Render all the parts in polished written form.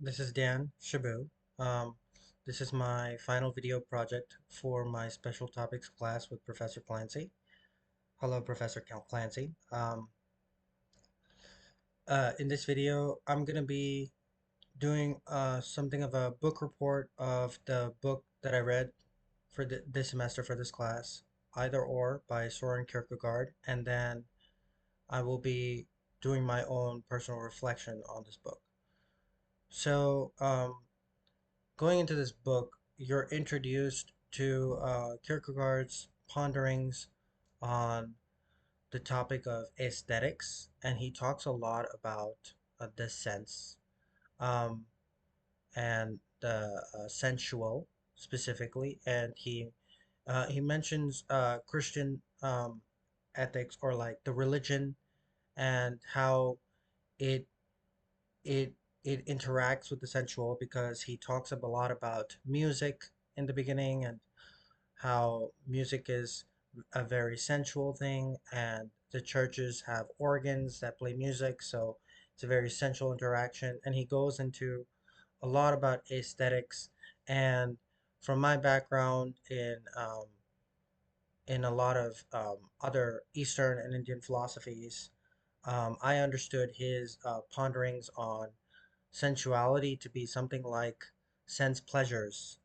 This is Dan Shabu. Um, this is my final video project for my special topics class with Professor Clancy. Hello, Professor Clancy. In this video, I'm going to be doing something of a book report of the book that I read for this semester for this class, Either or by Soren Kierkegaard, and then I will be doing my own personal reflection on this book. So, going into this book, you're introduced to Kierkegaard's ponderings on the topic of aesthetics, and he talks a lot about the sense um, and the sensual specifically, and he mentions Christian ethics or like the religion and how it it it interacts with the sensual because he talks a lot about music in the beginning and how music is a very sensual thing and the churches have organs that play music, so it's a very sensual interaction, and he goes into a lot about aesthetics. And from my background in a lot of other Eastern and Indian philosophies, I understood his ponderings on sensuality to be something like sense pleasures,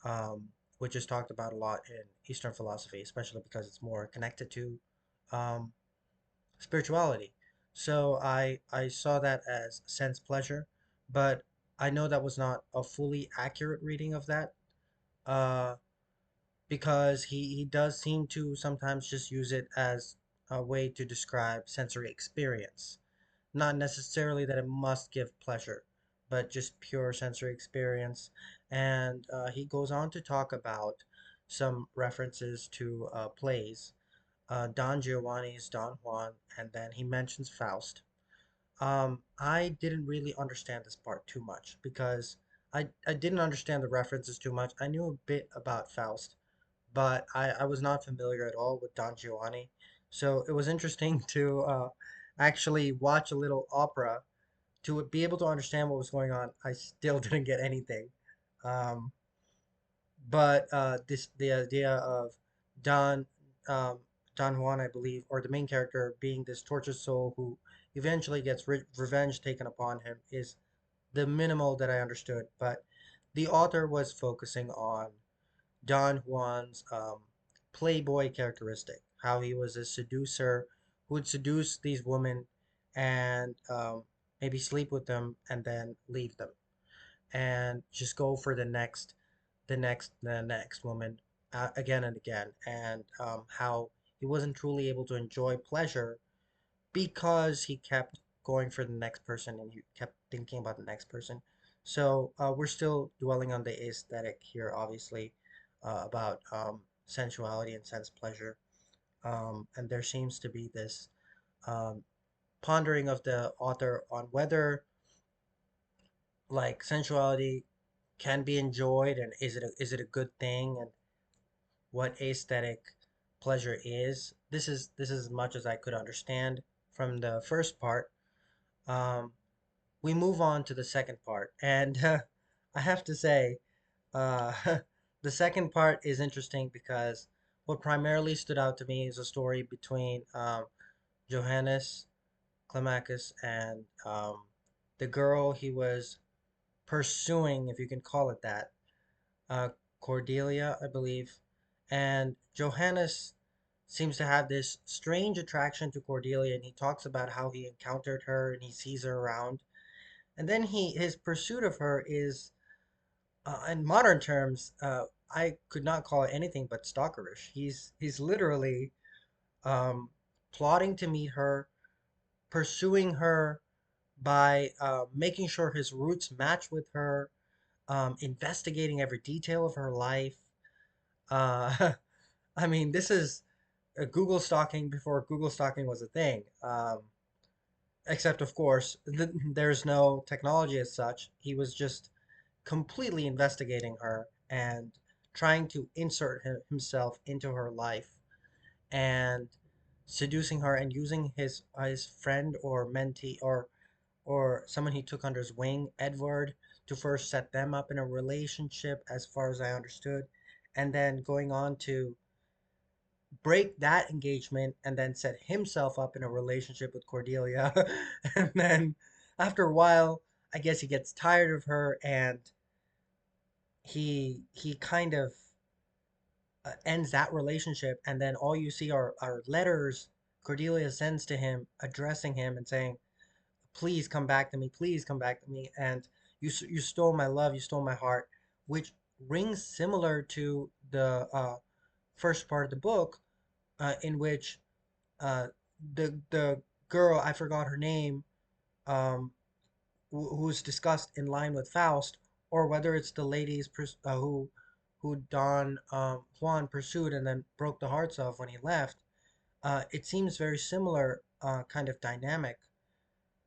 um, which is talked about a lot in Eastern philosophy, especially because it's more connected to um, spirituality. So I saw that as sense pleasure, but I know that was not a fully accurate reading of that, uh, because he does seem to sometimes just use it as a way to describe sensory experience. Not necessarily that it must give pleasure, but just pure sensory experience. And he goes on to talk about some references to plays, Don Giovanni's Don Juan, and then he mentions Faust. I didn't really understand this part too much because I didn't understand the references too much. I knew a bit about Faust, but I was not familiar at all with Don Giovanni. So it was interesting to actually watch a little opera to be able to understand what was going on. I still didn't get anything. Um, but this the idea of Don um, Don Juan, I believe, or the main character being this tortured soul who eventually gets revenge taken upon him is the minimal that I understood. But the author was focusing on Don Juan's playboy characteristic, how he was a seducer who would seduce these women and maybe sleep with them and then leave them and just go for the next woman again and again, and how he wasn't truly able to enjoy pleasure because he kept going for the next person and he kept thinking about the next person. So we're still dwelling on the aesthetic here, obviously, about sensuality and sense pleasure. And there seems to be this um, pondering of the author on whether like sensuality can be enjoyed and is it a good thing, and what aesthetic pleasure is. This is as much as I could understand from the first part. Um, we move on to the second part, and I have to say, uh, the second part is interesting because what primarily stood out to me is a story between Johannes Climacus and the girl he was pursuing, if you can call it that, uh, Cordelia, I believe. And Johannes seems to have this strange attraction to Cordelia, and he talks about how he encountered her and he sees her around. And then his pursuit of her is, in modern terms, I could not call it anything but stalkerish. He's literally um, plotting to meet her, pursuing her by making sure his routes match with her, investigating every detail of her life. I mean, this is Google stalking before Google stalking was a thing. Except, of course, there's no technology as such. He was just completely investigating her and trying to insert himself into her life and seducing her and using his friend or mentee or or someone he took under his wing, Edward, to first set them up in a relationship, as far as I understood, and then going on to break that engagement and then set himself up in a relationship with Cordelia. And then after a while, I guess he gets tired of her and he kind of ends that relationship, and then all you see are letters Cordelia sends to him addressing him and saying, "Please come back to me, please come back to me." And you stole my love, you stole my heart, which rings similar to the first part of the book, in which uh, the girl, I forgot her name, um, who's discussed in line with Faust, or whether it's the ladies who Don Juan pursued and then broke the hearts of when he left. It seems very similar kind of dynamic,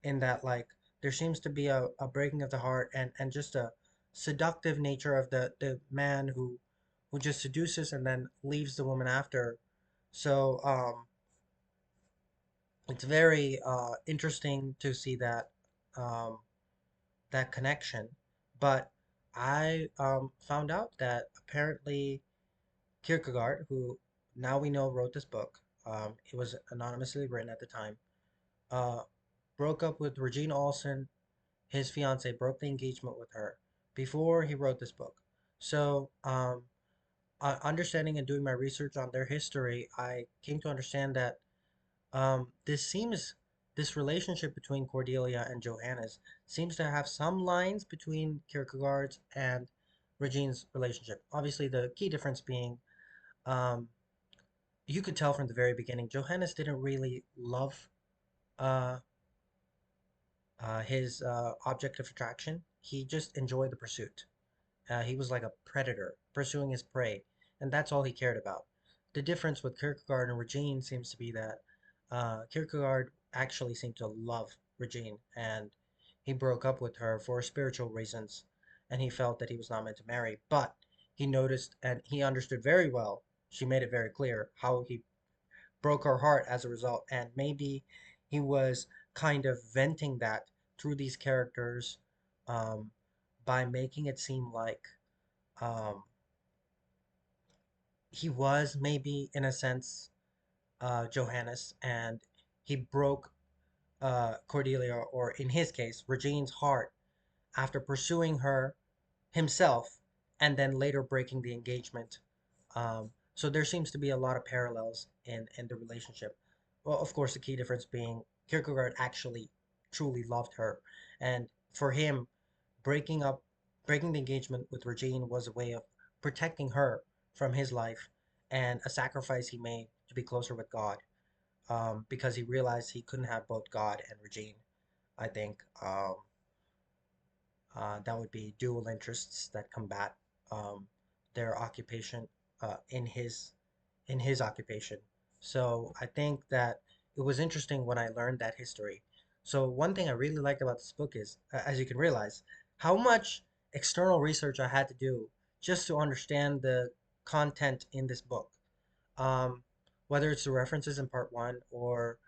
in that like there seems to be a breaking of the heart, and just a seductive nature of the man who just seduces and then leaves the woman after. So it's very interesting to see um, that connection. But I found out that apparently Kierkegaard, who now we know wrote this book, it was anonymously written at the time, uh, broke up with Regina Olsen, his fiance, broke the engagement with her before he wrote this book. So, understanding and doing my research on their history, I came to understand that this relationship between Cordelia and Johannes seems to have some lines between Kierkegaard's and Regine's relationship. Obviously, the key difference being, um, you could tell from the very beginning, Johannes didn't really love uh, his object of attraction. He just enjoyed the pursuit. He was like a predator pursuing his prey, and that's all he cared about. The difference with Kierkegaard and Regine seems to be that Kierkegaard actually seemed to love Regine, and he broke up with her for spiritual reasons, and he felt that he was not meant to marry. But he noticed and he understood very well, she made it very clear, how he broke her heart as a result, and maybe he was kind of venting that through these characters, um, by making it seem like um, he was maybe in a sense Johannes, and he broke Cordelia, or in his case, Regine's heart after pursuing her himself, and then later breaking the engagement. So there seems to be a lot of parallels in the relationship. Well, of course, the key difference being Kierkegaard actually truly loved her, and for him, breaking up, breaking the engagement with Regine was a way of protecting her from his life, and a sacrifice he made to be closer with God, because he realized he couldn't have both God and Regine. I think that would be dual interests that combat um, their occupation in his occupation. So I think that it was interesting when I learned that history. So one thing I really liked about this book is, as you can realize, how much external research I had to do just to understand the content in this book. Um, Whether it's the references in part one, or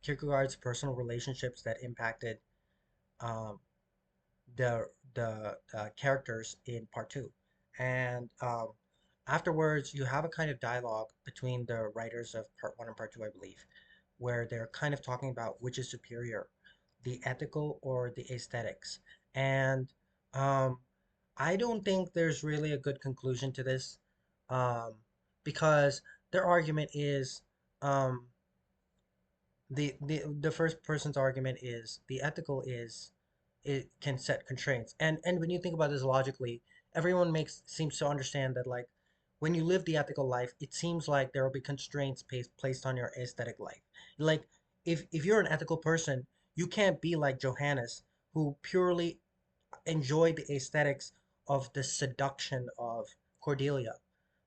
Kierkegaard's personal relationships that impacted um, the characters in part two. And afterwards, you have a kind of dialogue between the writers of part one and part two, I believe, where they're kind of talking about which is superior, the ethical or the aesthetics. And um, I don't think there's really a good conclusion to this, um, because their argument is, um, the first person's argument is the ethical is it can set constraints, and when you think about this logically, everyone makes seems to understand that, like, when you live the ethical life, it seems like there will be constraints placed on your aesthetic life. Like, if you're an ethical person, you can't be like Johannes, who purely enjoyed the aesthetics of the seduction of Cordelia,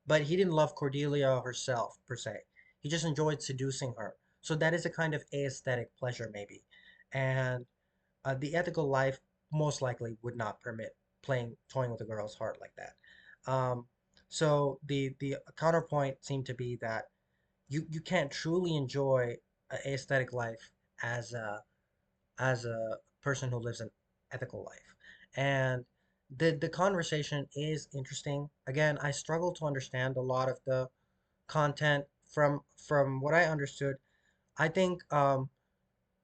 but he didn't love Cordelia herself per se. He just enjoyed seducing her. So that is a kind of aesthetic pleasure, maybe. And the ethical life most likely would not permit toying with a girl's heart like that. Um, so the counterpoint seemed to be that you can't truly enjoy an aesthetic life as as a person who lives an ethical life. And the conversation is interesting. Again, I struggle to understand a lot of the content from what I understood. I think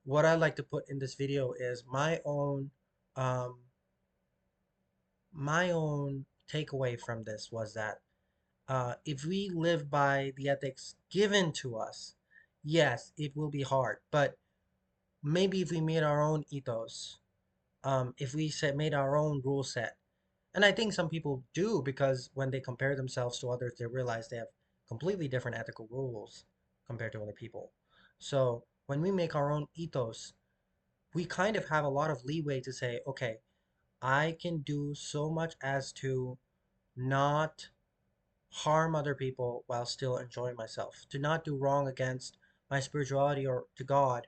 what I like to put in this video is um, my own takeaway from this was that if we live by the ethics given to us, yes, it will be hard. But maybe if we made our own ethos, if we made our own rule set, and I think some people do because when they compare themselves to others, they realize they have completely different ethical rules compared to other people. So when we make our own ethos, we kind of have a lot of leeway to say, okay, I can do so much as to not harm other people while still enjoying myself, to not do wrong against my spirituality or to God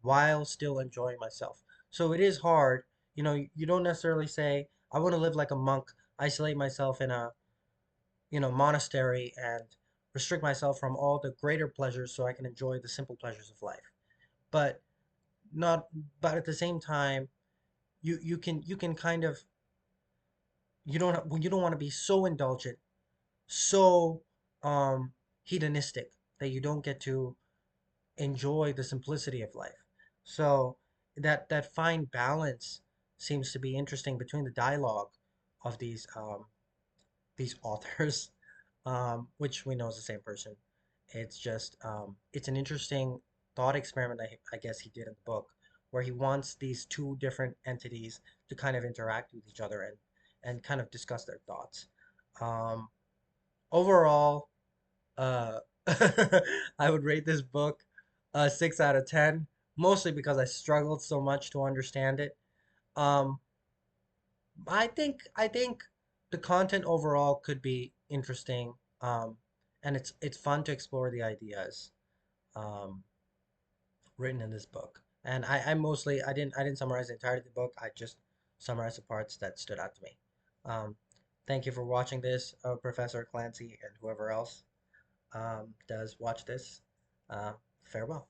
while still enjoying myself. So it is hard. You don't necessarily say, I want to live like a monk, isolate myself in a, monastery and restrict myself from all the greater pleasures so I can enjoy the simple pleasures of life. But not but at the same time, you can kind of you don't want to be so indulgent, so um hedonistic that you don't get to enjoy the simplicity of life. So that fine balance seems to be interesting between the dialogue of these authors, which we know is the same person. It's just it's an interesting thought experiment I guess he did in the book, where he wants these two different entities to kind of interact with each other and kind of discuss their thoughts. Um, Overall, uh, I would rate this book a 6 out of 10, mostly because I struggled so much to understand it. Um, I think the content overall could be interesting, and it's fun to explore the ideas um, written in this book. And I mostly I didn't summarize the entirety of the book. I just summarized the parts that stood out to me. Um, Thank you for watching this, Professor Clancy, and whoever else does watch this. Uh, Farewell.